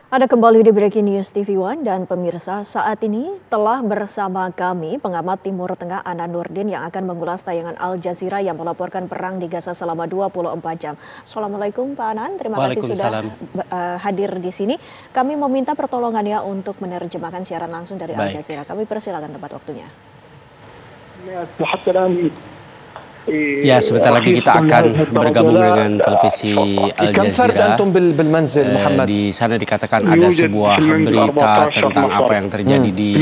Ada kembali di Breaking News TV One dan pemirsa, saat ini telah bersama kami pengamat Timur Tengah Anan Nurdin yang akan mengulas tayangan Al Jazeera yang melaporkan perang di Gaza selama 24 jam. Assalamualaikum Pak Anan, terima kasih sudah hadir di sini. Kami meminta pertolongannya untuk menerjemahkan siaran langsung dari Al Jazeera. Kami persilakan tempat waktunya. Ya, sebentar lagi kita akan bergabung dengan televisi Al Jazeera. Di sana dikatakan ada sebuah berita tentang apa yang terjadi di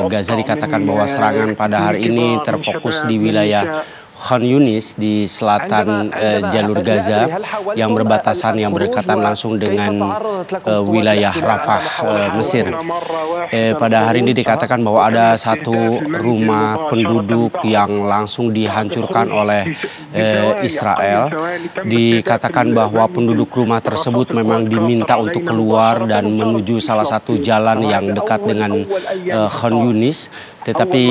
Gaza. Dikatakan bahwa serangan pada hari ini terfokus di wilayah Khan Yunis di selatan jalur Gaza yang berbatasan, yang berdekatan langsung dengan wilayah Rafah, Mesir. Pada hari ini dikatakan bahwa ada satu rumah penduduk yang langsung dihancurkan oleh Israel. Dikatakan bahwa penduduk rumah tersebut memang diminta untuk keluar dan menuju salah satu jalan yang dekat dengan Khan Yunis. Tetapi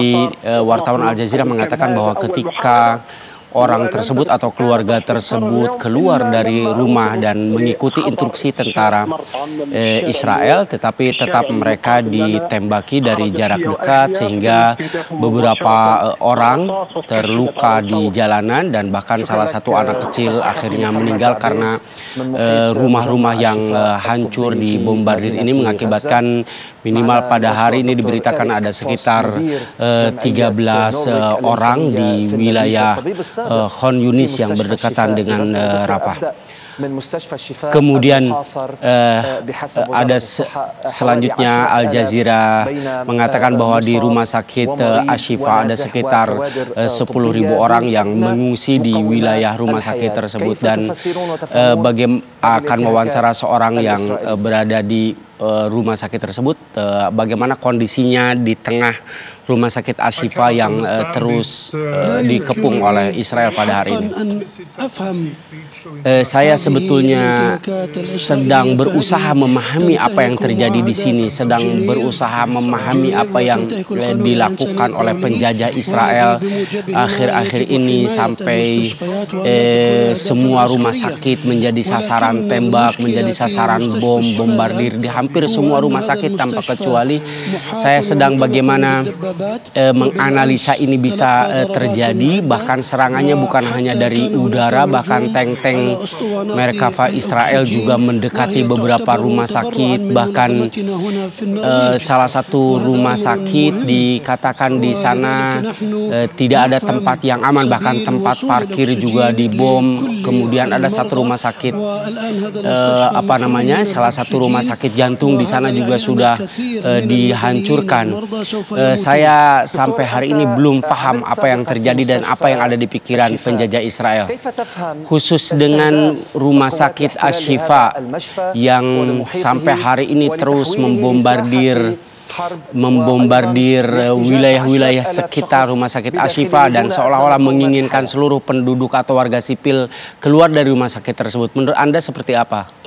wartawan Al Jazeera mengatakan bahwa ketika orang tersebut atau keluarga tersebut keluar dari rumah dan mengikuti instruksi tentara Israel, tetapi tetap mereka ditembaki dari jarak dekat sehingga beberapa orang terluka di jalanan dan bahkan salah satu anak kecil akhirnya meninggal karena rumah-rumah yang hancur dibombardir ini mengakibatkan minimal pada hari ini diberitakan ada sekitar 13 orang di wilayah Khan Yunis yang berdekatan dengan Rafah. Kemudian ada selanjutnya Al Jazeera mengatakan bahwa di rumah sakit Ashifa ada sekitar 10.000 orang yang mengungsi di wilayah rumah sakit tersebut, dan akan mewawancara seorang yang berada di rumah sakit tersebut, bagaimana kondisinya di tengah rumah sakit Ashifa yang terus dikepung oleh Israel pada hari ini. Saya sebetulnya sedang berusaha memahami apa yang terjadi di sini, sedang berusaha memahami apa yang dilakukan oleh penjajah Israel akhir-akhir ini sampai semua rumah sakit menjadi sasaran tembak, menjadi sasaran bom, bombardir di hampir semua rumah sakit tanpa kecuali. Saya sedang bagaimana menganalisa ini bisa terjadi, bahkan serangannya bukan hanya dari udara, bahkan tank-tank Merkava Israel juga mendekati beberapa rumah sakit, bahkan salah satu rumah sakit dikatakan di sana tidak ada tempat yang aman, bahkan tempat parkir juga dibom. Kemudian ada satu rumah sakit salah satu rumah sakit jantung di sana juga sudah dihancurkan. Saya sampai hari ini belum paham apa yang terjadi dan apa yang ada di pikiran penjajah Israel, khusus dengan rumah sakit Ashifa yang sampai hari ini terus membombardir wilayah-wilayah sekitar rumah sakit Ashifa dan seolah-olah menginginkan seluruh penduduk atau warga sipil keluar dari rumah sakit tersebut. Menurut Anda seperti apa?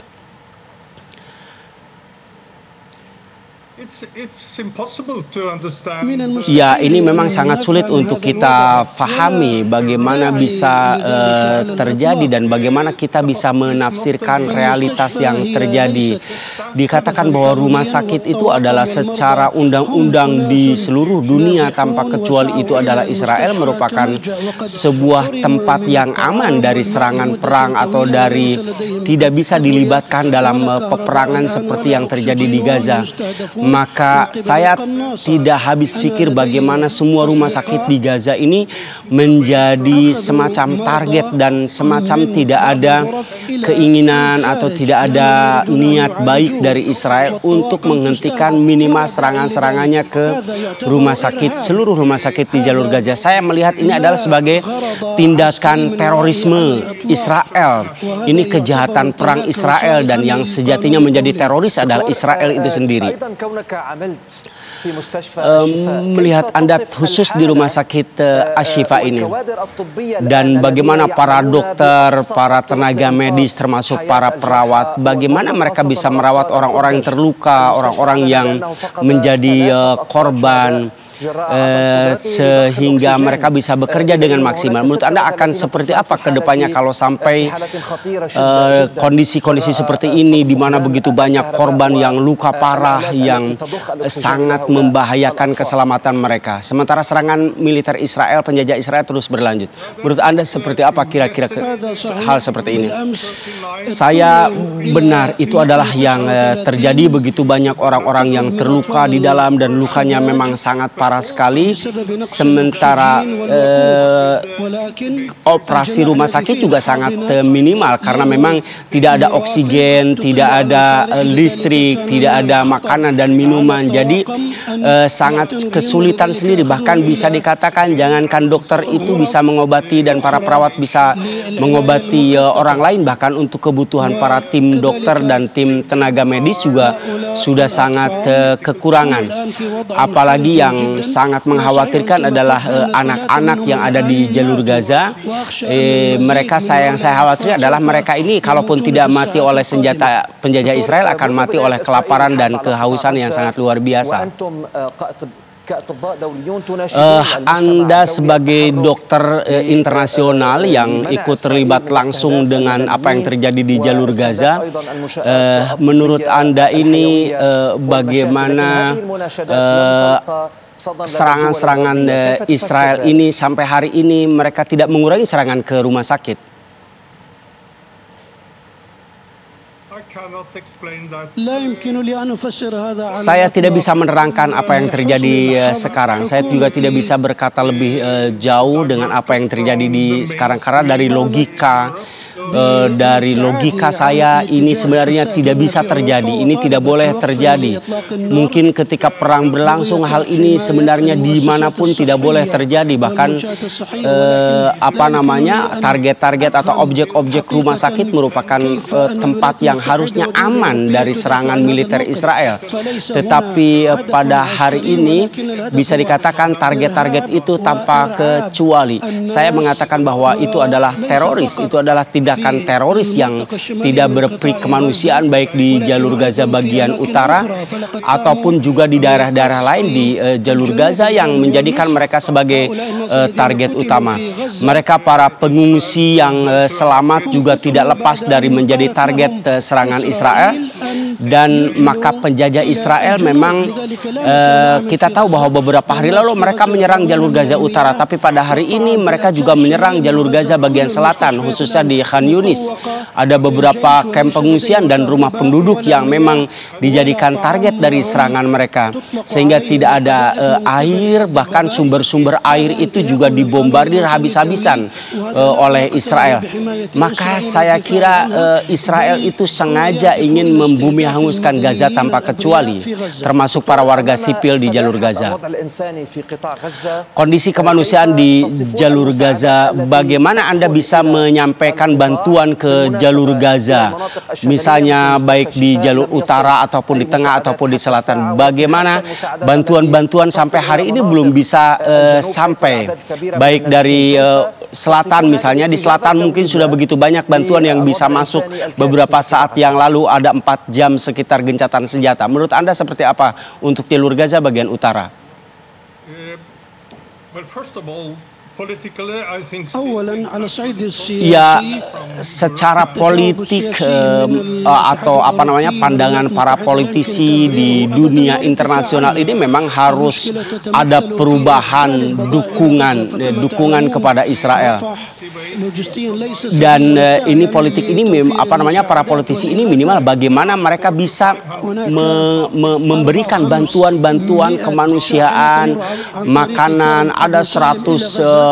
Ya, ini memang sangat sulit untuk kita pahami bagaimana bisa terjadi dan bagaimana kita bisa menafsirkan realitas yang terjadi. Dikatakan bahwa rumah sakit itu adalah secara undang-undang di seluruh dunia tanpa kecuali itu adalah Israel, merupakan sebuah tempat yang aman dari serangan perang atau dari tidak bisa dilibatkan dalam peperangan seperti yang terjadi di Gaza. Maka saya tidak habis pikir bagaimana semua rumah sakit di Gaza ini menjadi semacam target dan semacam tidak ada keinginan atau tidak ada niat baik dari Israel untuk menghentikan minimal serangan-serangannya ke rumah sakit, seluruh rumah sakit di jalur Gaza. Saya melihat ini adalah sebagai tindakan terorisme Israel. Ini kejahatan perang Israel, dan yang sejatinya menjadi teroris adalah Israel itu sendiri. Melihat Anda khusus di rumah sakit Ashifa ini dan bagaimana para dokter, para tenaga medis termasuk para perawat, bagaimana mereka bisa merawat orang-orang yang terluka, orang-orang yang menjadi korban sehingga mereka bisa bekerja dengan maksimal. Menurut Anda akan seperti apa ke depannya kalau sampai kondisi-kondisi seperti ini, di mana begitu banyak korban yang luka parah, yang sangat membahayakan keselamatan mereka. Sementara serangan militer Israel, penjajah Israel terus berlanjut. Menurut Anda seperti apa kira-kira hal seperti ini? Saya benar, itu adalah yang terjadi. Begitu banyak orang-orang yang terluka di dalam dan lukanya memang sangat parah sekali. Sementara operasi rumah sakit juga sangat minimal karena memang tidak ada oksigen, tidak ada listrik, tidak ada makanan dan minuman. Jadi sangat kesulitan sendiri. Bahkan bisa dikatakan jangankan dokter itu bisa mengobati dan para perawat bisa mengobati orang lain, bahkan untuk kebutuhan para tim dokter dan tim tenaga medis juga sudah sangat kekurangan. Apalagi yang sangat mengkhawatirkan adalah anak-anak yang ada di jalur Gaza. Mereka yang saya khawatir adalah mereka ini kalaupun tidak mati oleh senjata penjajah Israel akan mati oleh kelaparan dan kehausan yang sangat luar biasa. Anda sebagai dokter internasional yang ikut terlibat langsung dengan apa yang terjadi di jalur Gaza, menurut Anda ini bagaimana serangan-serangan Israel ini sampai hari ini mereka tidak mengurangi serangan ke rumah sakit? Saya tidak bisa menerangkan apa yang terjadi sekarang. Saya juga tidak bisa berkata lebih jauh dengan apa yang terjadi di sekarang karena dari logika saya ini sebenarnya tidak bisa terjadi. Ini tidak boleh terjadi. Mungkin ketika perang berlangsung hal ini sebenarnya dimanapun tidak boleh terjadi. Bahkan target-target atau objek-objek rumah sakit merupakan tempat yang harusnya aman dari serangan militer Israel. Tetapi pada hari ini bisa dikatakan target-target itu tanpa kecuali. Saya mengatakan bahwa itu adalah teroris, itu adalah tindakan teroris yang tidak berperi kemanusiaan baik di jalur Gaza bagian utara ataupun juga di daerah-daerah lain di jalur Gaza yang menjadikan mereka sebagai target utama. Mereka para pengungsi yang selamat juga tidak lepas dari menjadi target serangan Israel. Dan maka penjajah Israel memang kita tahu bahwa beberapa hari lalu mereka menyerang jalur Gaza utara, tapi pada hari ini mereka juga menyerang jalur Gaza bagian selatan, khususnya di Khan Yunis. Ada beberapa kamp pengungsian dan rumah penduduk yang memang dijadikan target dari serangan mereka, sehingga tidak ada air, bahkan sumber-sumber air itu juga dibombardir habis-habisan oleh Israel. Maka saya kira Israel itu sengaja ingin membumi hanguskan Gaza tanpa kecuali, termasuk para warga sipil di jalur Gaza. Kondisi kemanusiaan di jalur Gaza, bagaimana Anda bisa menyampaikan bantuan ke jalur Gaza, misalnya baik di jalur utara ataupun di tengah ataupun di selatan? Bagaimana bantuan-bantuan sampai hari ini belum bisa sampai, baik dari selatan misalnya. Di selatan mungkin sudah begitu banyak bantuan yang bisa masuk. Beberapa saat yang lalu ada 4 jam sekitar gencatan senjata. Menurut Anda seperti apa untuk jalur Gaza bagian utara? Ya, secara politik atau pandangan para politisi di dunia internasional ini memang harus ada perubahan dukungan kepada Israel. Dan ini politik ini para politisi ini minimal bagaimana mereka bisa memberikan bantuan-bantuan kemanusiaan, makanan. Ada 100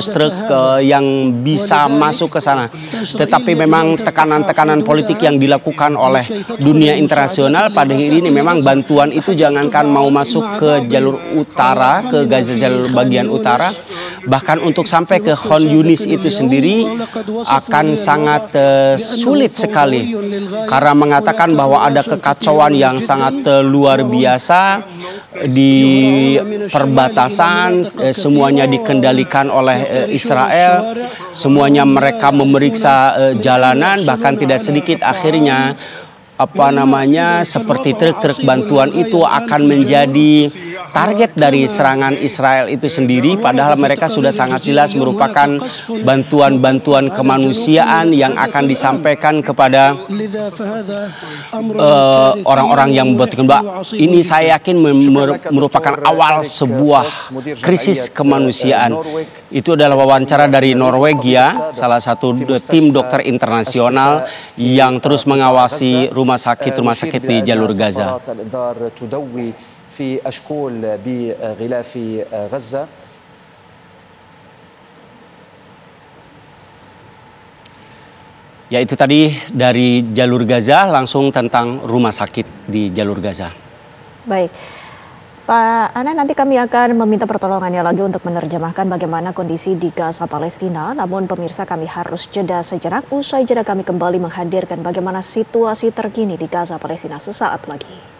truk yang bisa masuk ke sana. Tetapi memang tekanan-tekanan politik yang dilakukan oleh dunia internasional pada hari ini memang bantuan itu jangankan mau masuk ke jalur utara, ke Gaza jalur bagian utara, bahkan untuk sampai ke Khan Yunis itu sendiri akan sangat sulit sekali, karena mengatakan bahwa ada kekacauan yang sangat luar biasa di perbatasan. Semuanya dikendalikan oleh Israel, semuanya mereka memeriksa jalanan, bahkan tidak sedikit akhirnya seperti truk-truk bantuan itu akan menjadi target dari serangan Israel itu sendiri, padahal mereka sudah sangat jelas merupakan bantuan-bantuan kemanusiaan yang akan disampaikan kepada orang-orang yang membutuhkan. Ini saya yakin merupakan awal sebuah krisis kemanusiaan. Itu adalah wawancara dari Norwegia, salah satu tim dokter internasional yang terus mengawasi rumah sakit di jalur Gaza. Ya, itu tadi dari jalur Gaza, langsung tentang rumah sakit di jalur Gaza. Baik, Pak Ana, nanti kami akan meminta pertolongannya lagi untuk menerjemahkan bagaimana kondisi di Gaza Palestina. Namun pemirsa, kami harus jeda sejenak. Usai jeda kami kembali menghadirkan bagaimana situasi terkini di Gaza Palestina sesaat lagi.